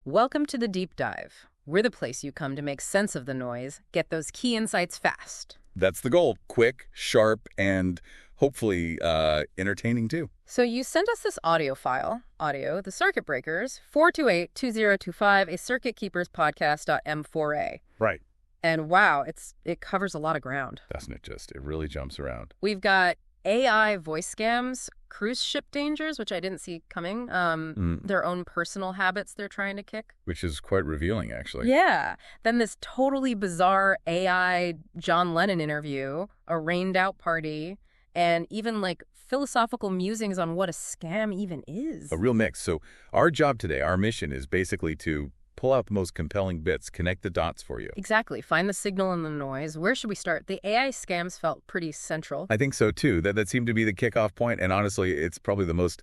Welcome to the Deep Dive. We're the place you come to make sense of the noise, get those key insights fast. That's the goal. Quick, sharp, and hopefully entertaining too. So you sent us this audio file, the circuit breakers, 428-2025, a circuit keepers podcast.m4a. Right. And wow, it covers a lot of ground. Doesn't it just? It really jumps around. We've got AI voice scams, cruise ship dangers, which I didn't see coming, their own personal habits they're trying to kick. Which is quite revealing, actually. Yeah. Then this totally bizarre AI John Lennon interview, a rained out party, and even like philosophical musings on what a scam even is. A real mix. So our job today, our mission is basically to pull out the most compelling bits, connect the dots for you. Exactly. Find the signal in the noise. Where should we start? The AI scams felt pretty central. I think so, too. That seemed to be the kickoff point, and honestly, it's probably the most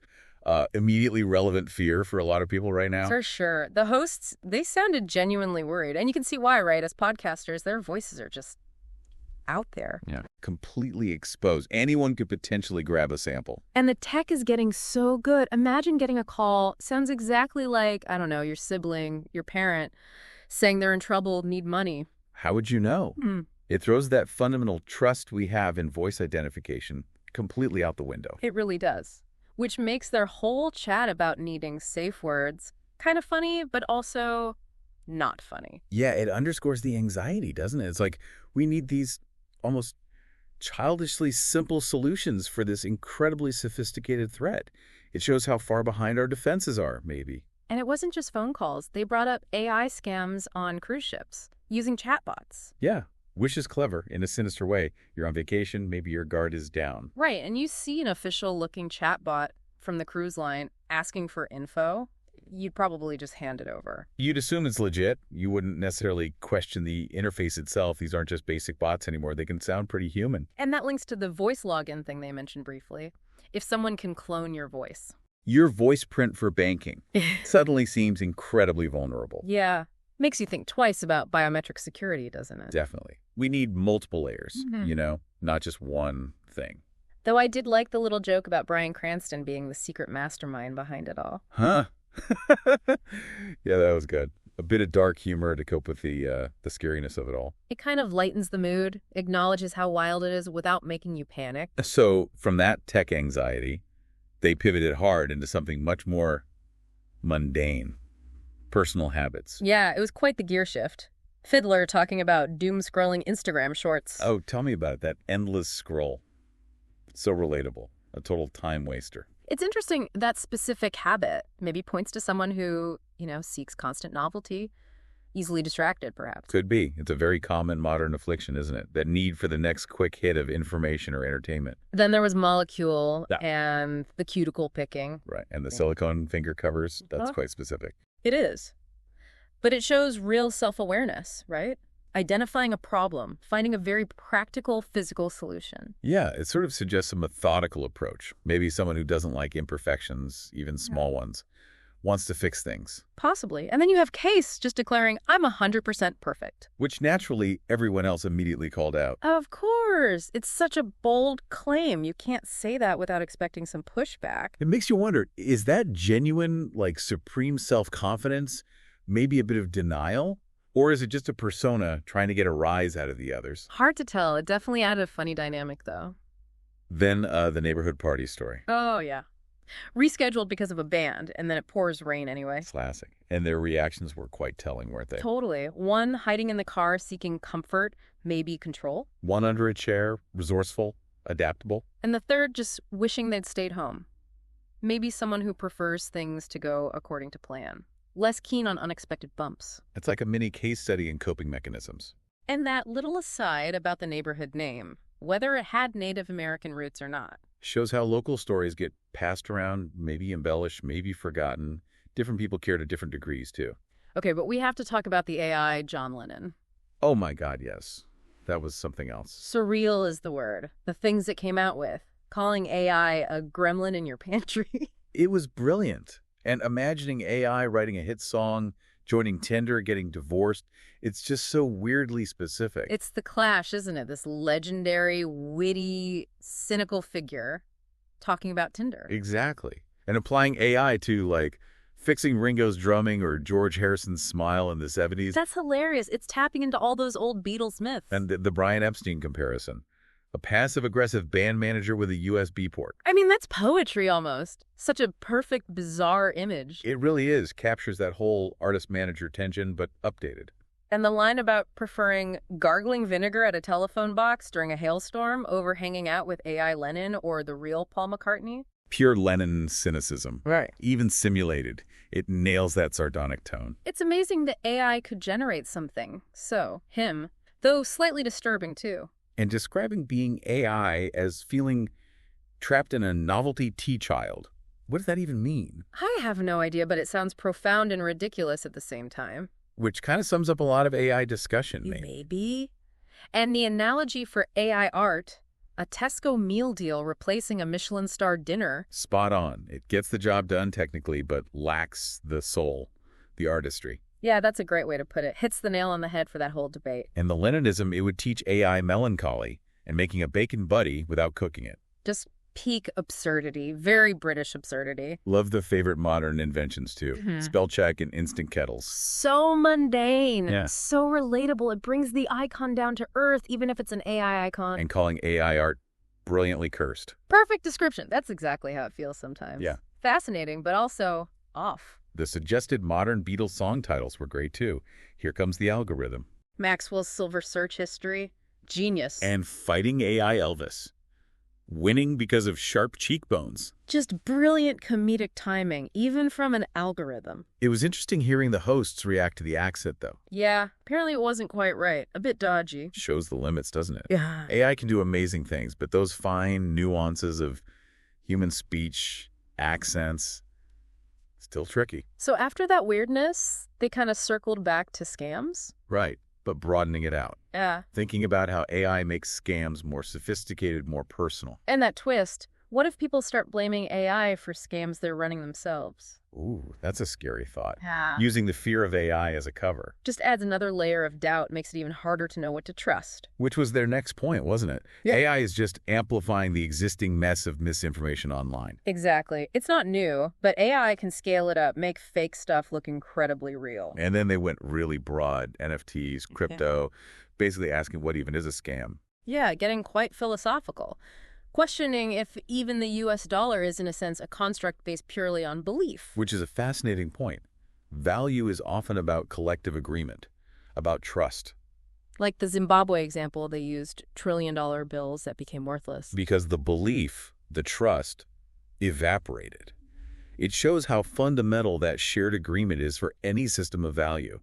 immediately relevant fear for a lot of people right now. For sure. The hosts, they sounded genuinely worried. And you can see why, right? As podcasters, their voices are just out there. Yeah. Completely exposed. Anyone could potentially grab a sample. And the tech is getting so good. Imagine getting a call, sounds exactly like, I don't know, your sibling, your parent, saying they're in trouble, need money. How would you know? It throws that fundamental trust we have in voice identification completely out the window. It really does. Which makes their whole chat about needing safe words kind of funny, but also not funny. Yeah, it underscores the anxiety, doesn't it? It's like we need these almost childishly simple solutions for this incredibly sophisticated threat. It shows how far behind our defenses are, maybe. And it wasn't just phone calls. They brought up AI scams on cruise ships using chatbots. Yeah, which is clever in a sinister way. You're on vacation, maybe your guard is down. Right, and you see an official-looking chatbot from the cruise line asking for info, you'd probably just hand it over. You'd assume it's legit. You wouldn't necessarily question the interface itself. These aren't just basic bots anymore. They can sound pretty human. And that links to the voice login thing they mentioned briefly. If someone can clone your voice. Your voice print for banking suddenly seems incredibly vulnerable. Yeah. Makes you think twice about biometric security, doesn't it? Definitely. We need multiple layers, not just one thing. Though I did like the little joke about Bryan Cranston being the secret mastermind behind it all. Huh? Yeah, that was good. A bit of dark humor to cope with the scariness of it all. It kind of lightens the mood, acknowledges how wild it is without making you panic. So from that tech anxiety, they pivoted hard into something much more mundane. Personal habits. Yeah, it was quite the gear shift. Fiddler talking about doom-scrolling Instagram shorts. Oh, tell me about it, that endless scroll. So relatable. A total time waster. It's interesting that specific habit maybe points to someone who, seeks constant novelty, easily distracted, perhaps. Could be. It's a very common modern affliction, isn't it? That need for the next quick hit of information or entertainment. Then there was molecule and the cuticle picking. Right, and the silicone finger covers. That's quite specific. It is. But it shows real self-awareness, right? Identifying a problem, finding a very practical physical solution. Yeah, it sort of suggests a methodical approach. Maybe someone who doesn't like imperfections, even small ones, wants to fix things. Possibly. And then you have Case just declaring, I'm 100% perfect. Which naturally everyone else immediately called out. Of course. It's such a bold claim. You can't say that without expecting some pushback. It makes you wonder, is that genuine, supreme self-confidence, maybe a bit of denial? Or is it just a persona trying to get a rise out of the others? Hard to tell. It definitely added a funny dynamic, though. Then the neighborhood party story. Oh, yeah. Rescheduled because of a band, and then it pours rain anyway. Classic. And their reactions were quite telling, weren't they? Totally. One hiding in the car, seeking comfort, maybe control. One under a chair, resourceful, adaptable. And the third just wishing they'd stayed home. Maybe someone who prefers things to go according to plan. Less keen on unexpected bumps. It's like a mini case study in coping mechanisms. And that little aside about the neighborhood name, whether it had Native American roots or not. Shows how local stories get passed around, maybe embellished, maybe forgotten. Different people care to different degrees, too. Okay, but we have to talk about the AI John Lennon. Oh my God, yes. That was something else. Surreal is the word. The things it came out with. Calling AI a gremlin in your pantry. It was brilliant. And imagining AI writing a hit song, joining Tinder, getting divorced, it's just so weirdly specific. It's the Clash, isn't it? This legendary, witty, cynical figure talking about Tinder. Exactly. And applying AI to, fixing Ringo's drumming or George Harrison's smile in the 70s. That's hilarious. It's tapping into all those old Beatles myths. And the Brian Epstein comparison. A passive-aggressive band manager with a USB port. I mean, that's poetry almost. Such a perfect, bizarre image. It really is. Captures that whole artist-manager tension, but updated. And the line about preferring gargling vinegar at a telephone box during a hailstorm over hanging out with AI Lennon or the real Paul McCartney? Pure Lennon cynicism. Right. Even simulated, it nails that sardonic tone. It's amazing that AI could generate something. So, him. Though slightly disturbing, too. And describing being AI as feeling trapped in a novelty tea-child. What does that even mean? I have no idea, but it sounds profound and ridiculous at the same time. Which kind of sums up a lot of AI discussion, maybe. Maybe. And the analogy for AI art, a Tesco meal deal replacing a Michelin-starred dinner. Spot on. It gets the job done technically, but lacks the soul, the artistry. Yeah, that's a great way to put it. Hits the nail on the head for that whole debate. And the Lennonism, it would teach AI melancholy and making a bacon buddy without cooking it. Just peak absurdity. Very British absurdity. Love the favorite modern inventions, too. Spell check and instant kettles. So mundane. Yeah. So relatable. It brings the icon down to earth, even if it's an AI icon. And calling AI art brilliantly cursed. Perfect description. That's exactly how it feels sometimes. Yeah. Fascinating, but also off. The suggested modern Beatles song titles were great, too. Here Comes the Algorithm. Maxwell's Silver Search History. Genius. And Fighting AI Elvis. Winning because of sharp cheekbones. Just brilliant comedic timing, even from an algorithm. It was interesting hearing the hosts react to the accent, though. Yeah, apparently it wasn't quite right. A bit dodgy. Shows the limits, doesn't it? Yeah. AI can do amazing things, but those fine nuances of human speech, accents, still tricky. So after that weirdness, they kind of circled back to scams? Right, but broadening it out. Yeah. Thinking about how AI makes scams more sophisticated, more personal. And that twist, what if people start blaming AI for scams they're running themselves? Ooh, that's a scary thought. Yeah. Using the fear of AI as a cover. Just adds another layer of doubt, makes it even harder to know what to trust. Which was their next point, wasn't it? Yeah. AI is just amplifying the existing mess of misinformation online. Exactly. It's not new, but AI can scale it up, make fake stuff look incredibly real. And then they went really broad, NFTs, crypto, basically asking what even is a scam. Yeah, getting quite philosophical. Questioning if even the US dollar is, in a sense, a construct based purely on belief. Which is a fascinating point. Value is often about collective agreement, about trust. Like the Zimbabwe example, they used trillion-dollar bills that became worthless. Because the belief, the trust, evaporated. It shows how fundamental that shared agreement is for any system of value,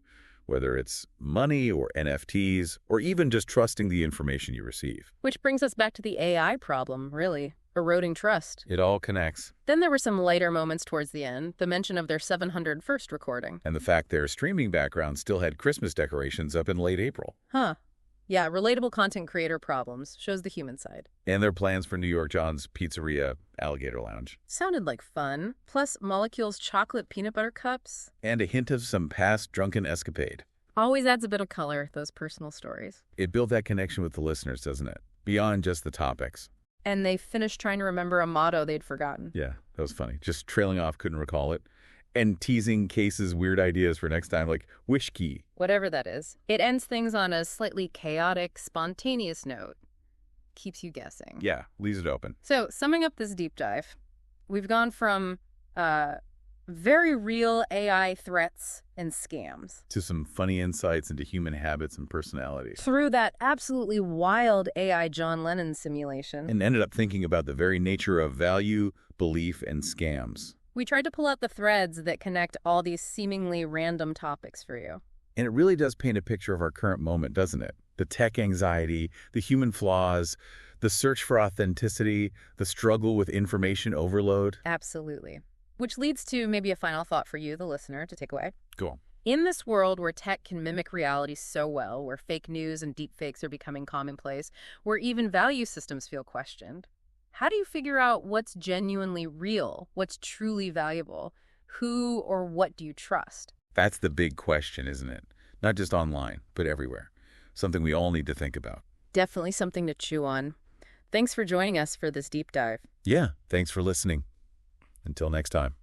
whether it's money or NFTs, or even just trusting the information you receive. Which brings us back to the AI problem, really. Eroding trust. It all connects. Then there were some lighter moments towards the end, the mention of their 701st recording. And the fact their streaming background still had Christmas decorations up in late April. Huh. Yeah, relatable content creator problems. Shows the human side. And their plans for New York John's Pizzeria Alligator Lounge. Sounded like fun. Plus, Molecule's chocolate peanut butter cups. And a hint of some past drunken escapade. Always adds a bit of color, those personal stories. It built that connection with the listeners, doesn't it? Beyond just the topics. And they finished trying to remember a motto they'd forgotten. Yeah, that was funny. Just trailing off, couldn't recall it. And teasing Case's weird ideas for next time, like wish key. Whatever that is. It ends things on a slightly chaotic, spontaneous note. Keeps you guessing. Yeah, leaves it open. So, summing up this deep dive, we've gone from very real AI threats and scams To some funny insights into human habits and personalities. through that absolutely wild AI John Lennon simulation. And ended up thinking about the very nature of value, belief, and scams. We tried to pull out the threads that connect all these seemingly random topics for you. And it really does paint a picture of our current moment, doesn't it? The tech anxiety, the human flaws, the search for authenticity, the struggle with information overload. Absolutely. Which leads to maybe a final thought for you, the listener, to take away. Go on. In this world where tech can mimic reality so well, where fake news and deepfakes are becoming commonplace, where even value systems feel questioned, how do you figure out what's genuinely real, what's truly valuable? Who or what do you trust? That's the big question, isn't it? Not just online, but everywhere. Something we all need to think about. Definitely something to chew on. Thanks for joining us for this deep dive. Yeah, thanks for listening. Until next time.